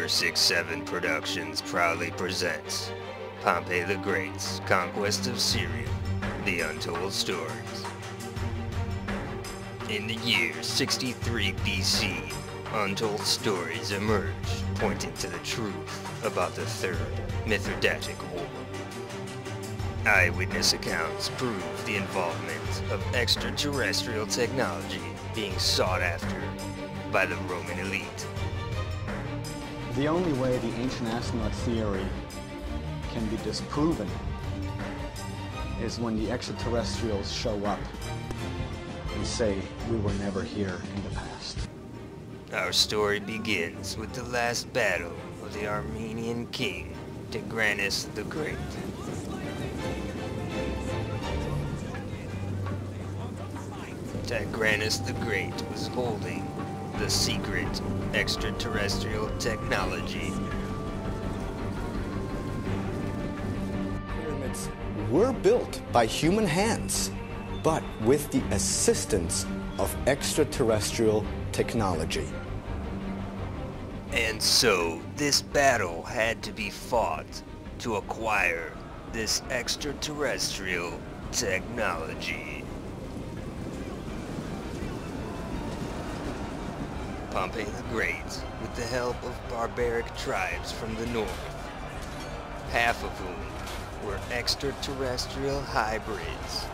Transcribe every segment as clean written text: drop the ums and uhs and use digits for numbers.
6-7 Productions proudly presents Pompey the Great's Conquest of Syria, the Untold Stories. In the year 63 BC, untold stories emerged pointing to the truth about the Third Mithridatic War. Eyewitness accounts prove the involvement of extraterrestrial technology being sought after by the Roman elite. The only way the ancient astronaut theory can be disproven is when the extraterrestrials show up and say we were never here in the past. Our story begins with the last battle of the Armenian king, Tigranes the Great. Tigranes the Great was holding the secret extraterrestrial technology. Pyramids were built by human hands, but with the assistance of extraterrestrial technology. And so, this battle had to be fought to acquire this extraterrestrial technology. Pompey the Great, with the help of barbaric tribes from the north, half of whom were extraterrestrial hybrids.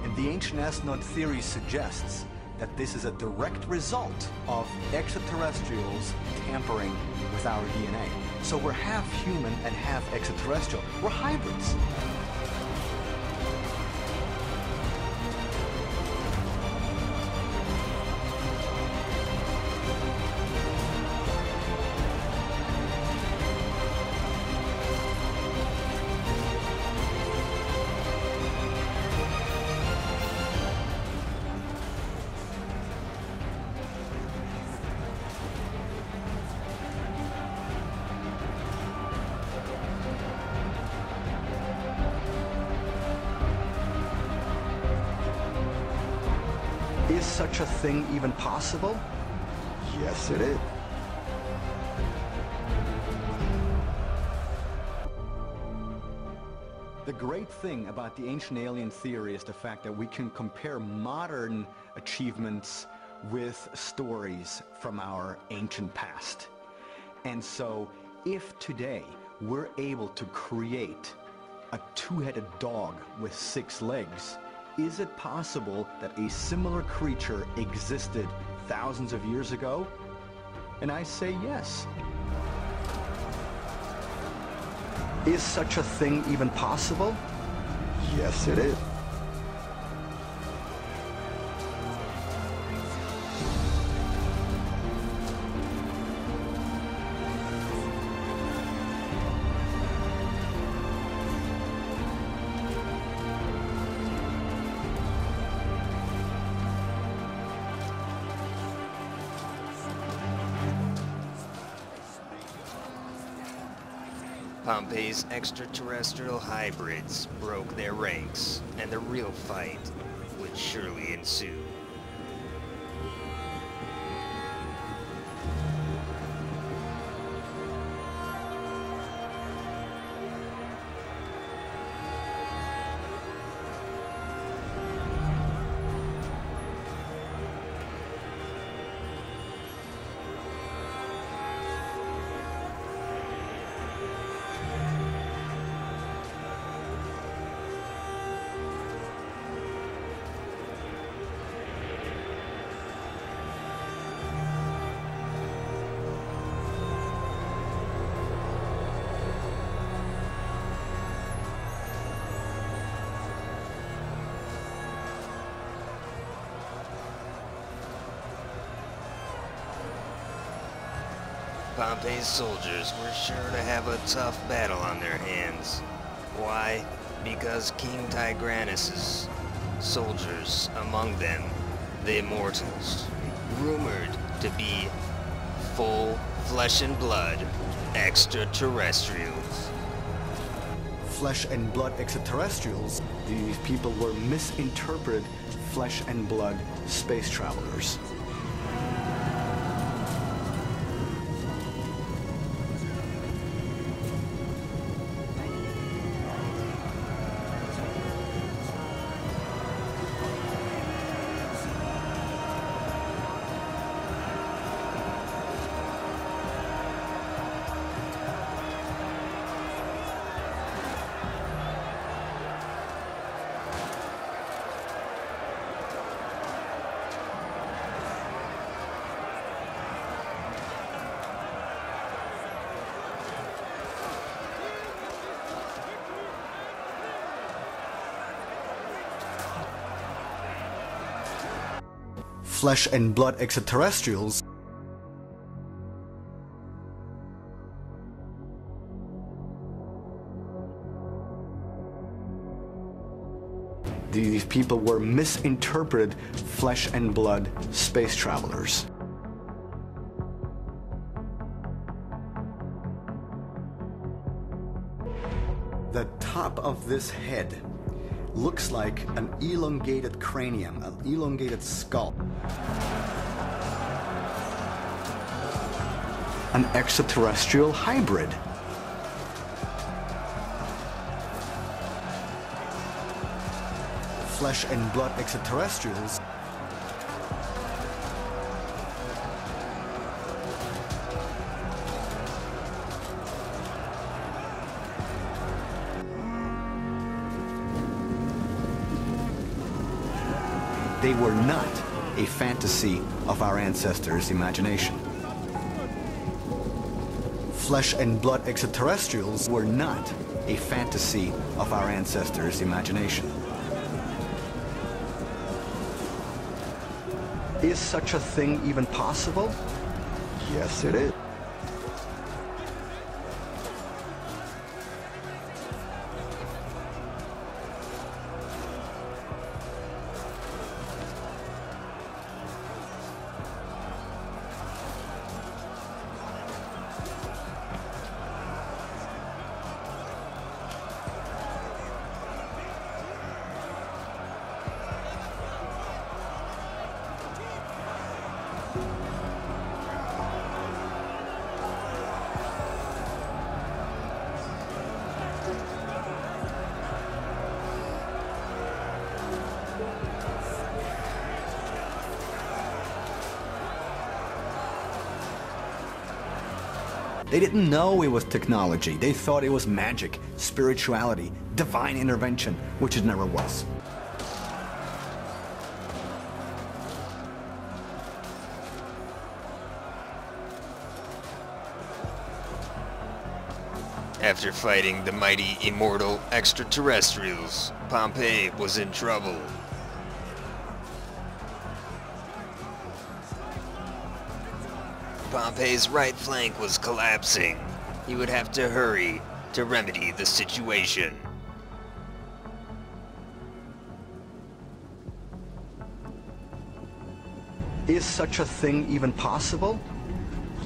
And the ancient astronaut theory suggests that this is a direct result of extraterrestrials tampering with our DNA. So we're half human and half extraterrestrial. We're hybrids. Is such a thing even possible? Yes, it is. The great thing about the ancient alien theory is the fact that we can compare modern achievements with stories from our ancient past. And so, if today we're able to create a two-headed dog with 6 legs, is it possible that a similar creature existed thousands of years ago? And I say yes. Is such a thing even possible? Yes, it is. Pompey's extraterrestrial hybrids broke their ranks, and the real fight would surely ensue. Pompey's soldiers were sure to have a tough battle on their hands. Why? Because King Tigranes' soldiers, among them, the Immortals, rumored to be full flesh and blood extraterrestrials. Flesh and blood extraterrestrials. These people were misinterpreted flesh and blood space travelers. flesh and blood extraterrestrials these people were misinterpreted flesh and blood space travelers. The top of this head looks like an elongated cranium, an elongated skull. An extraterrestrial hybrid. Flesh and blood extraterrestrials they were not a fantasy of our ancestors' imagination. Flesh and blood extraterrestrials were not a fantasy of our ancestors' imagination. Is such a thing even possible? Yes, it is. They didn't know it was technology. They thought it was magic, spirituality, divine intervention, which it never was. After fighting the mighty immortal extraterrestrials, Pompey was in trouble. Pompey's right flank was collapsing. He would have to hurry to remedy the situation. Is such a thing even possible?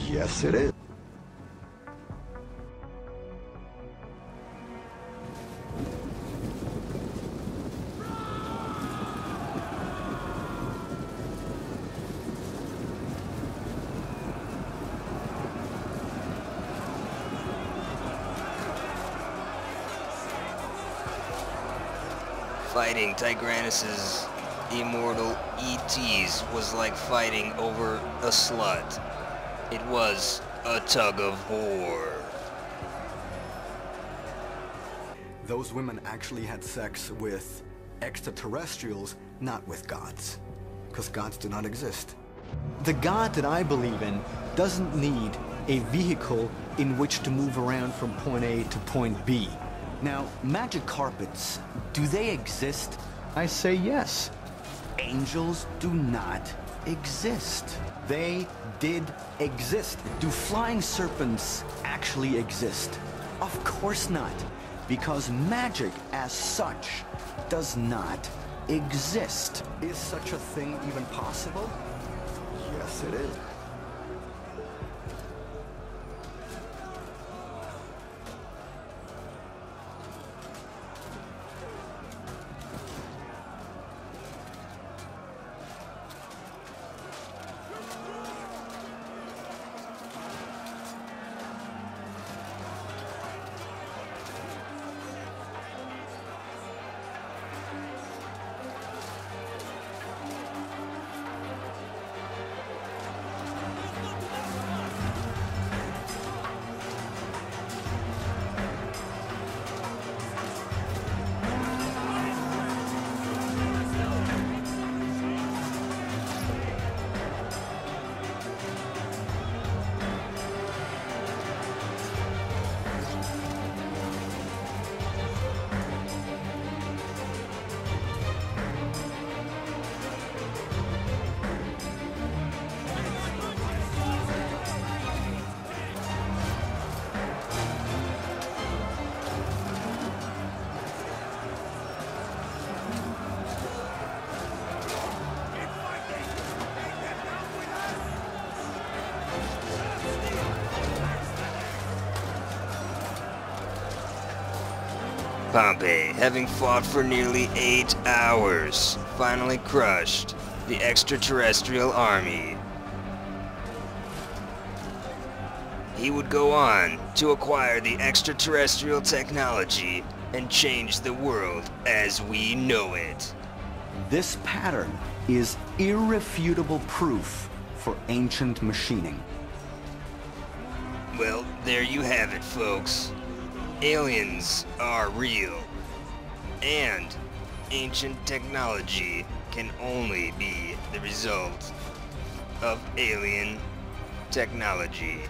Yes, it is. Fighting Tigranes's immortal ETs was like fighting over a slut. It was a tug of war. Those women actually had sex with extraterrestrials, not with gods, because gods do not exist. The God that I believe in doesn't need a vehicle in which to move around from point A to point B. Now, magic carpets, do they exist? I say yes. Angels do not exist. They did exist. Do flying serpents actually exist? Of course not, because magic as such does not exist. Is such a thing even possible? Yes, it is. Pompey, having fought for nearly 8 hours, finally crushed the extraterrestrial army. He would go on to acquire the extraterrestrial technology and change the world as we know it. This pattern is irrefutable proof for ancient machining. Well, there you have it, folks. Aliens are real. And ancient technology can only be the result of alien technology.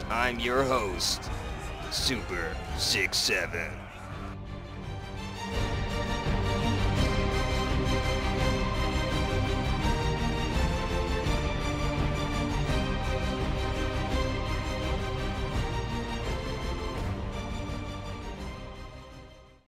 I'm your host, Super 67.